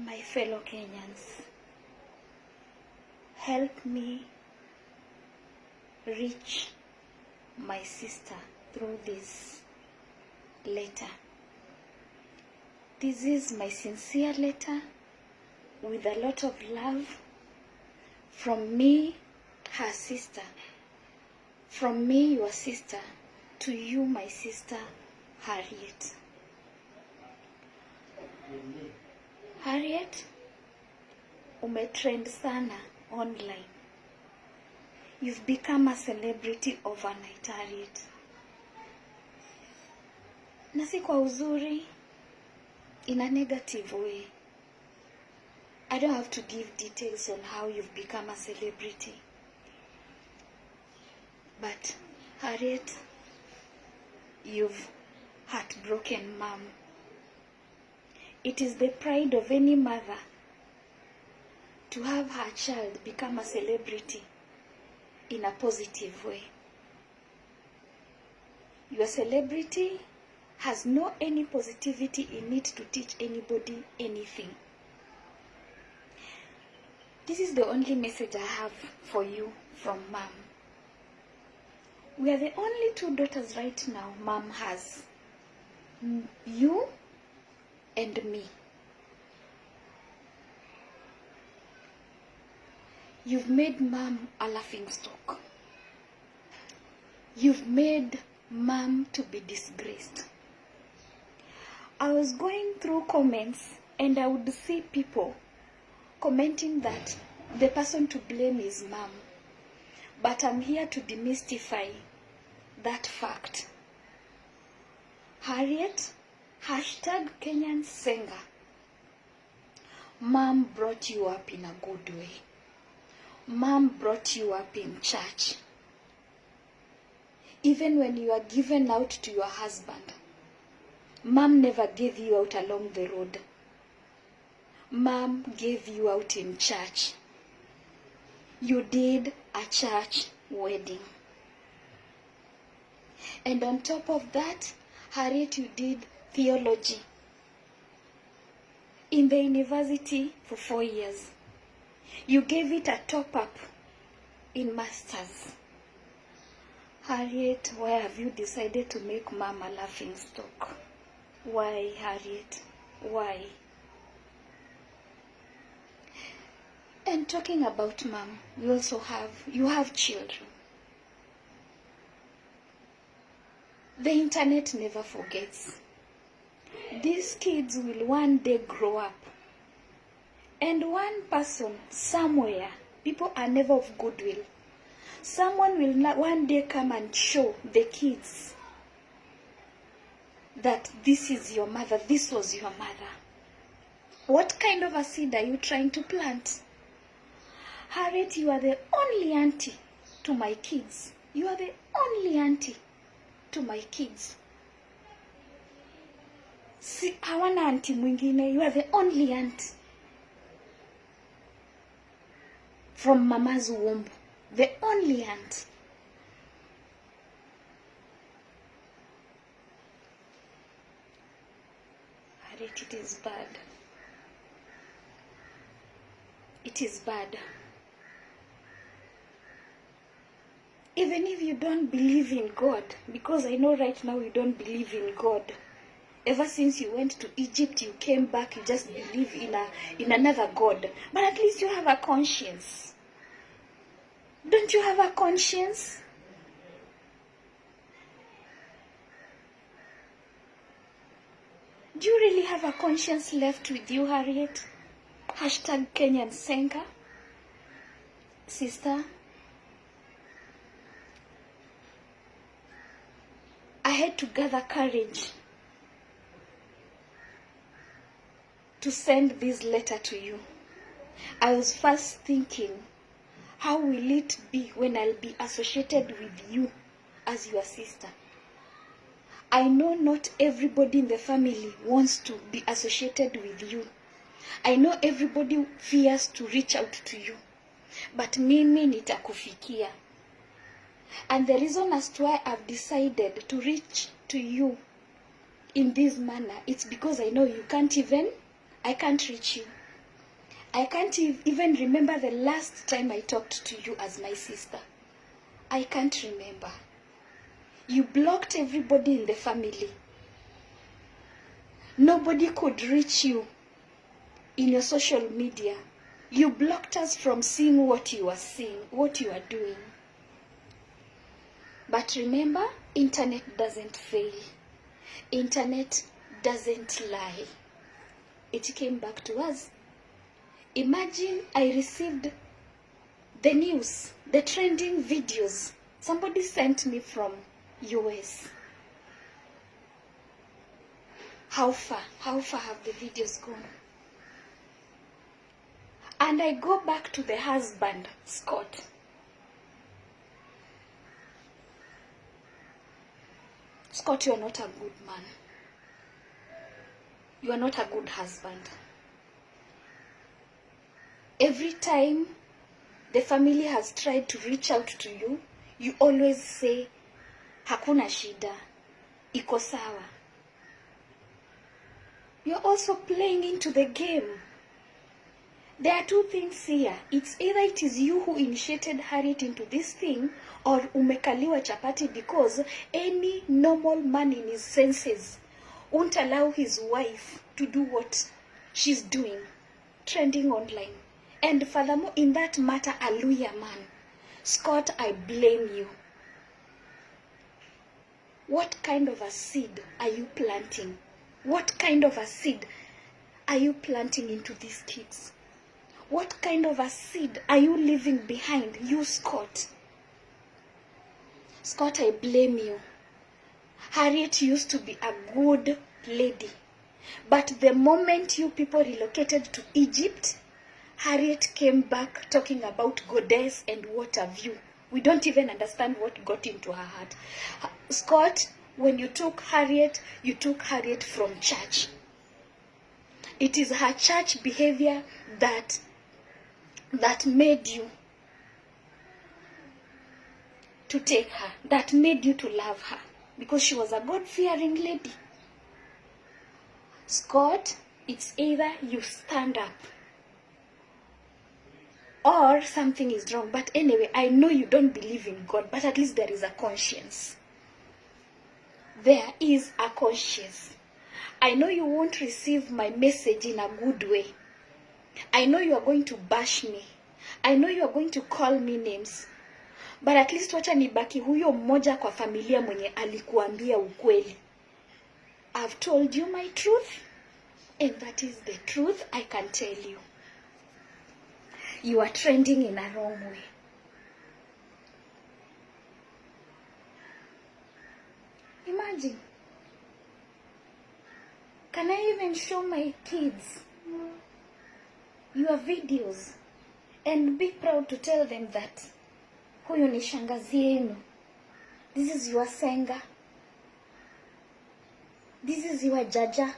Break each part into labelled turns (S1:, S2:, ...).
S1: My fellow Kenyans, help me reach my sister through this letter. This is my sincere letter with a lot of love from me, her sister, from me, your sister, to you, my sister, Harriet. Harriet, umetrend sana online. You've become a celebrity overnight, Harriet. Na si kwa uzuri, in a negative way. I don't have to give details on how you've become a celebrity. But, Harriet, you've heartbroken mom. It is the pride of any mother to have her child become a celebrity in a positive way. Your celebrity has no any positivity in it to teach anybody anything. This is the only message I have for you from mom. We are the only two daughters right now mom has. You and me. You've made mom a laughing stock. You've made mom to be disgraced. I was going through comments and I would see people commenting that the person to blame is mom. But I'm here to demystify that fact. Harriet, hashtag Kenyan Senga. Mom brought you up in a good way. Mom brought you up in church. Even when you are given out to your husband, mom never gave you out along the road. Mom gave you out in church. You did a church wedding. And on top of that, Harriet, you did theology in the university for 4 years. You gave it a top-up in masters. Harriet, why have you decided to make mom a laughing stock? Why, Harriet? Why? And talking about mom, you also have children. The internet never forgets. These kids will one day grow up. And one person, somewhere, people are never of goodwill. Someone will not one day come and show the kids that this is your mother, this was your mother. What kind of a seed are you trying to plant? Harriet, you are the only auntie to my kids. You are the only auntie to my kids. Si hawana auntie mwingine, you are the only auntie from mama's womb. The only aunt. Harriet, it is bad. It is bad. Even if you don't believe in God, because I know right now you don't believe in God. Ever since you went to Egypt, you came back, you just believe in another God. But at least you have a conscience. Don't you have a conscience? Do you really have a conscience left with you, Harriet? Hashtag Kenyan Senga. Sister, I had to gather courage to send this letter to you. I was first thinking, how will it be when I'll be associated with you as your sister? I know not everybody in the family wants to be associated with you. I know everybody fears to reach out to you. But mimi nitakufikia. And the reason as to why I've decided to reach to you in this manner, it's because I know I can't reach you. I can't even remember the last time I talked to you as my sister. I can't remember. You blocked everybody in the family. Nobody could reach you in your social media. You blocked us from seeing what you are seeing, what you are doing. But remember, internet doesn't fail. Internet doesn't lie. It came back to us. Imagine I received the news, the trending videos. Somebody sent me from US. How far have the videos gone? And I go back to the husband, Scott. Scott, you are not a good man. You are not a good husband. Every time the family has tried to reach out to you, you always say, hakuna shida, iko sawa. You're also playing into the game. There are two things here. It's either it is you who initiated Harriet into this thing, or umekaliwa chapati, because any normal man in his senses won't allow his wife to do what she's doing, trending online. And furthermore, in that matter, hallelujah, man. Scott, I blame you. What kind of a seed are you planting? What kind of a seed are you planting into these kids? What kind of a seed are you leaving behind, you, Scott? Scott, I blame you. Harriet used to be a good lady. But the moment you people relocated to Egypt, Harriet came back talking about goddess and what have you. We don't even understand what got into her heart. Scott, when you took Harriet from church. It is her church behavior that made you to take her, that made you to love her, because she was a God-fearing lady. Scott, it's either you stand up or something is wrong. But anyway, I know you don't believe in God, but at least there is a conscience. There is a conscience. I know you won't receive my message in a good way. I know you are going to bash me. I know you are going to call me names. But at least wacha nibaki huyo mmoja kwa familia mwenye alikuambia ukweli. I've told you my truth, and that is the truth I can tell you. You are trending in a wrong way. Imagine. Can I even show my kids your videos and be proud to tell them that huyu ni shangazi yenu? This is your senga. This is your jaja.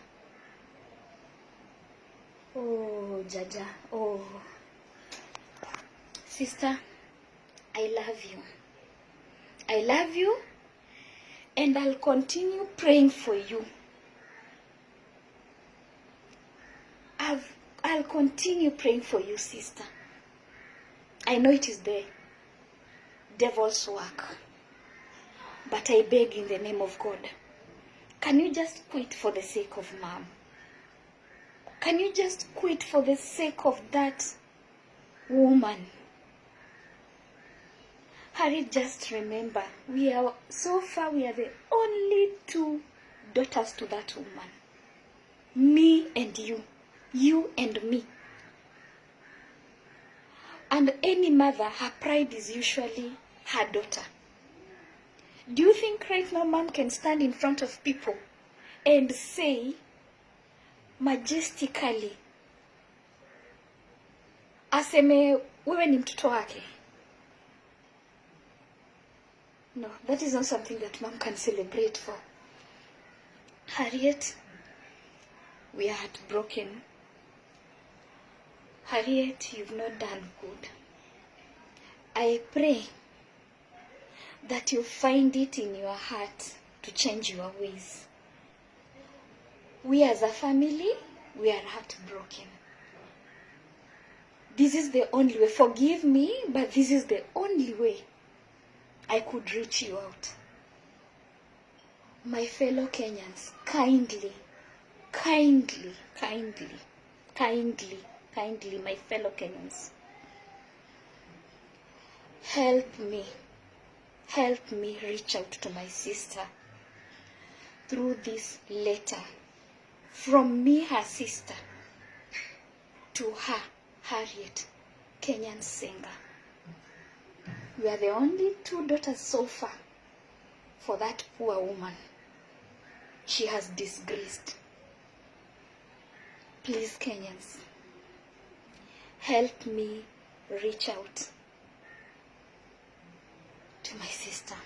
S1: Oh, jaja. Oh. Sister, I love you. I love you, and I'll continue praying for you. I'll continue praying for you, sister. I know it is the devil's work, but I beg in the name of God, can you just quit for the sake of mom? Can you just quit for the sake of that woman? Harry, just remember, so far we are the only two daughters to that woman. Me and you. You and me. And any mother, her pride is usually her daughter. Do you think right now mom can stand in front of people and say majestically, aseme wewe ni mtoto wake? No, that is not something that mom can celebrate for. Harriet, we are heartbroken. Harriet, you've not done good. I pray that you find it in your heart to change your ways. We as a family, we are heartbroken. This is the only way. Forgive me, but this is the only way I could reach you out. My fellow Kenyans, kindly, my fellow Kenyans, help me reach out to my sister through this letter from me, her sister, to her, Harriet, Kenyan singer. We are the only two daughters so far for that poor woman. She has disgraced. Please, Kenyans, help me reach out to my sister.